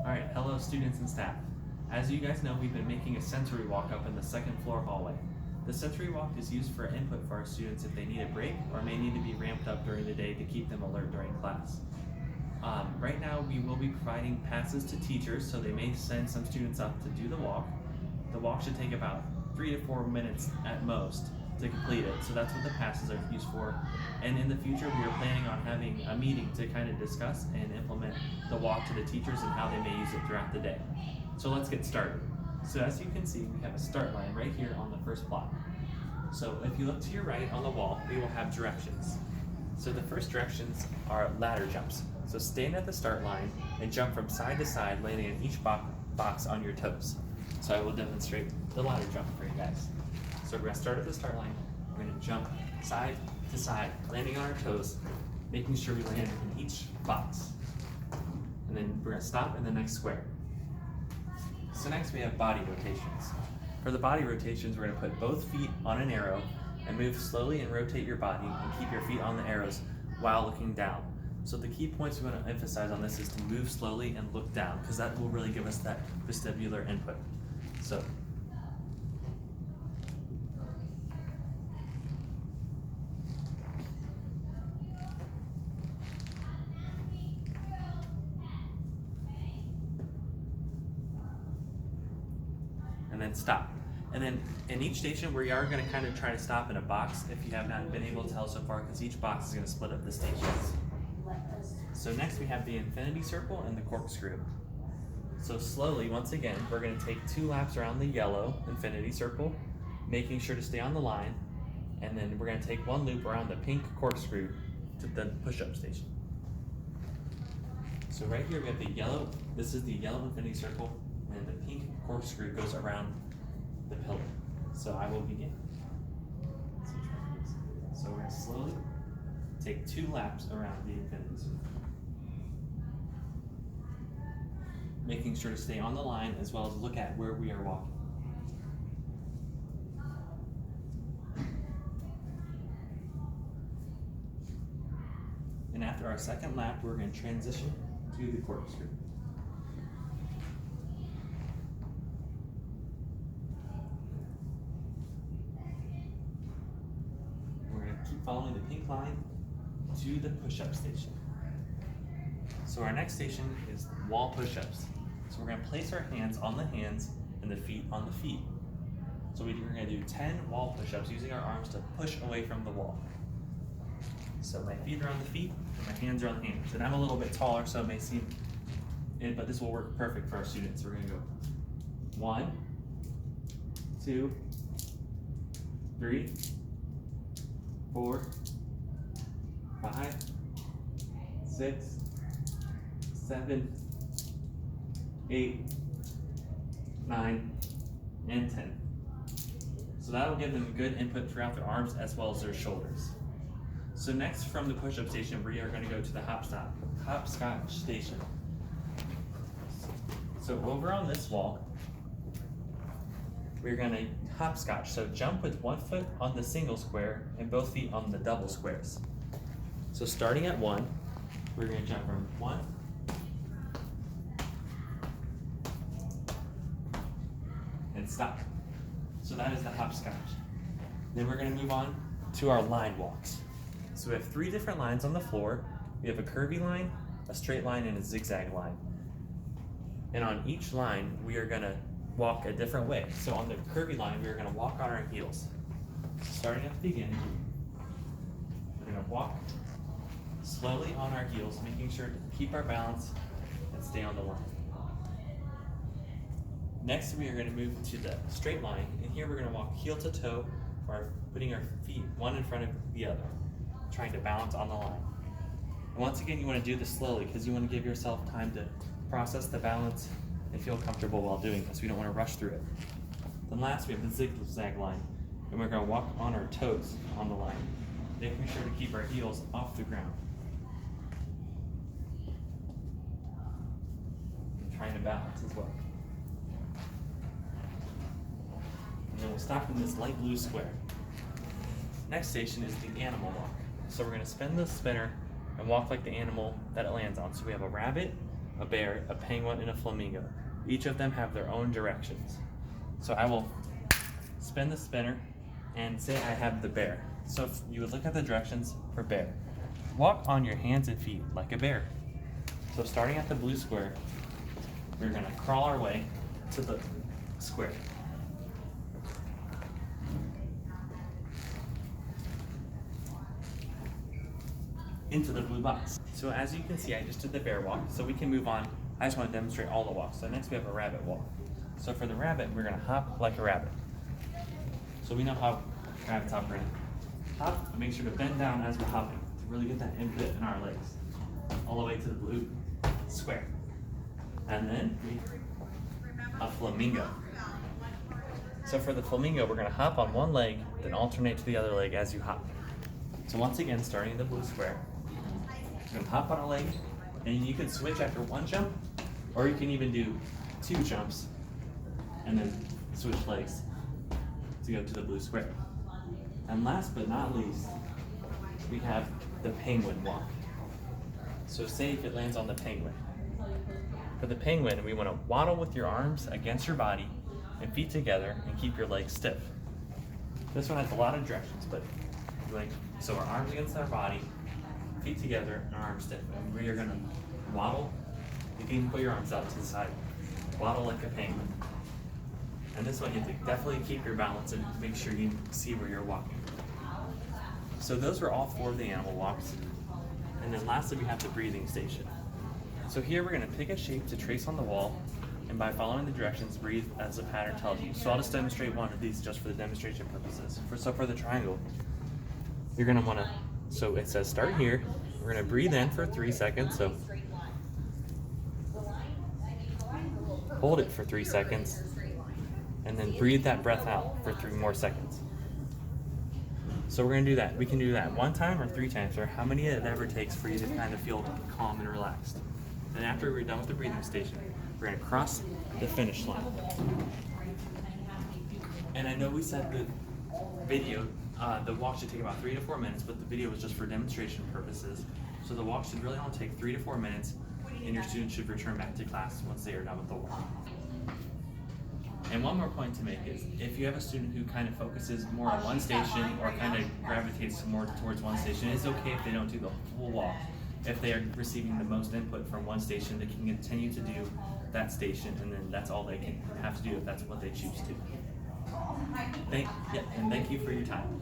Alright, hello students and staff. As you guys know, we've been making a sensory walk up in the second floor hallway. The sensory walk is used for input for our students if they need a break or may need to be ramped up during the day to keep them alert during class. Right now we will be providing passes to teachers, so they may send some students up to do the walk. The walk should take about 3 to 4 minutes at most to complete it, so that's what the passes are used for. And in the future we are planning on having a meeting to kind of discuss and implement the walk to the teachers and how they may use it throughout the day. So let's get started. So as you can see, we have a start line right here on the first block. So if you look to your right on the wall, we will have directions. So the first directions are ladder jumps. So stand at the start line and jump from side to side, landing in each box on your toes. So I will demonstrate the ladder jump for you guys. So we're going to start at the start line, we're going to jump side to side, landing on our toes, making sure we land in each box. And then we're going to stop in the next square. So next we have body rotations. For the body rotations, we're going to put both feet on an arrow and move slowly and rotate your body and keep your feet on the arrows while looking down. So the key points we want to emphasize on this is to move slowly and look down, because that will really give us that vestibular input. So and then stop. And then in each station, we are going to kind of try to stop in a box if you have not been able to tell so far, because each box is going to split up the stations. So next we have the infinity circle and the corkscrew. So slowly, once again, we're going to take 2 laps around the yellow infinity circle, making sure to stay on the line, and then we're going to take 1 loop around the pink corkscrew to the push-up station. So right here we have the yellow, this is the yellow infinity circle, and the pink corkscrew goes around the pillar. So I will begin. So we're going to slowly take 2 laps around the infinity circle, making sure to stay on the line as well as look at where we are walking. And after our second lap, we're going to transition to the corkscrew. We're going to keep following the pink line to the push-up station. So our next station is wall push-ups. So we're going to place our hands on the hands and the feet on the feet. So we're going to do 10 wall push-ups using our arms to push away from the wall. So my feet are on the feet and my hands are on the hands. And I'm a little bit taller, so it may seem, but this will work perfect for our students. So we're going to go 1, 2, 3, 4, 5, 6, 7, 8, 9, and 10. So that'll give them good input throughout their arms as well as their shoulders. So next from the push-up station, we are going to go to the hopscotch station. So over on this wall, we're going to hopscotch. So jump with 1 foot on the single square and both feet on the double squares. So starting at 1, we're going to jump from 1, and stop. So that is the hopscotch. Then we're going to move on to our line walks. So we have 3 different lines on the floor. We have a curvy line, a straight line, and a zigzag line. And on each line, we are going to walk a different way. So on the curvy line, we are going to walk on our heels. Starting at the beginning, we're going to walk slowly on our heels, making sure to keep our balance and stay on the line. Next, we are going to move to the straight line, and here we're going to walk heel to toe, or putting our feet one in front of the other, trying to balance on the line. And once again, you want to do this slowly because you want to give yourself time to process the balance and feel comfortable while doing this. We don't want to rush through it. Then last, we have the zigzag line, and we're going to walk on our toes on the line, making sure to keep our heels off the ground. And trying to balance as well. And then we'll stop in this light blue square. Next station is the animal walk. So we're going to spin the spinner and walk like the animal that it lands on. So we have a rabbit, a bear, a penguin, and a flamingo. Each of them have their own directions. So I will spin the spinner and say I have the bear. So if you would look at the directions for bear. Walk on your hands and feet like a bear. So starting at the blue square, we're gonna crawl our way to the square. Into the blue box. So as you can see, I just did the bear walk, so we can move on. I just want to demonstrate all the walks. So next we have a rabbit walk. So for the rabbit, we're gonna hop like a rabbit. So we know how rabbits hop. We're gonna hop and make sure to bend down as we're hopping to really get that input in our legs. All the way to the blue square. And then a flamingo. So for the flamingo, we're gonna hop on one leg, then alternate to the other leg as you hop. So once again, starting in the blue square, you're gonna hop on a leg, and you can switch after one jump, or you can even do 2 jumps, and then switch legs to go to the blue square. And last but not least, we have the penguin walk. So say if it lands on the penguin. For the penguin, we want to waddle with your arms against your body and feet together and keep your legs stiff. This one has a lot of directions, but so our arms against our body, feet together, and our arms stiff. And we are going to waddle. You can put your arms out to the side. Waddle like a penguin. And this one, you have to definitely keep your balance and make sure you see where you're walking. So those are all 4 of the animal walks. And then lastly, we have the breathing station. So here we're going to pick a shape to trace on the wall, and by following the directions, breathe as the pattern tells you. So I'll just demonstrate one of these just for the demonstration purposes. So for the triangle, you're going to want to, so it says start here. We're going to breathe in for 3 seconds. So hold it for 3 seconds, and then breathe that breath out for 3 more seconds. So we're going to do that. We can do that 1 time or 3 times, or how many it ever takes for you to kind of feel calm and relaxed. Then after we're done with the breathing station, we're going to cross the finish line. And I know we said the video, the walk should take about 3 to 4 minutes, but the video was just for demonstration purposes. So the walk should really only take 3 to 4 minutes, and your students should return back to class once they are done with the walk. And one more point to make is, if you have a student who kind of focuses more on one station or kind of gravitates more towards one station, it's okay if they don't do the whole walk. If they are receiving the most input from one station, they can continue to do that station, and then that's all they can have to do if that's what they choose to. And thank you for your time.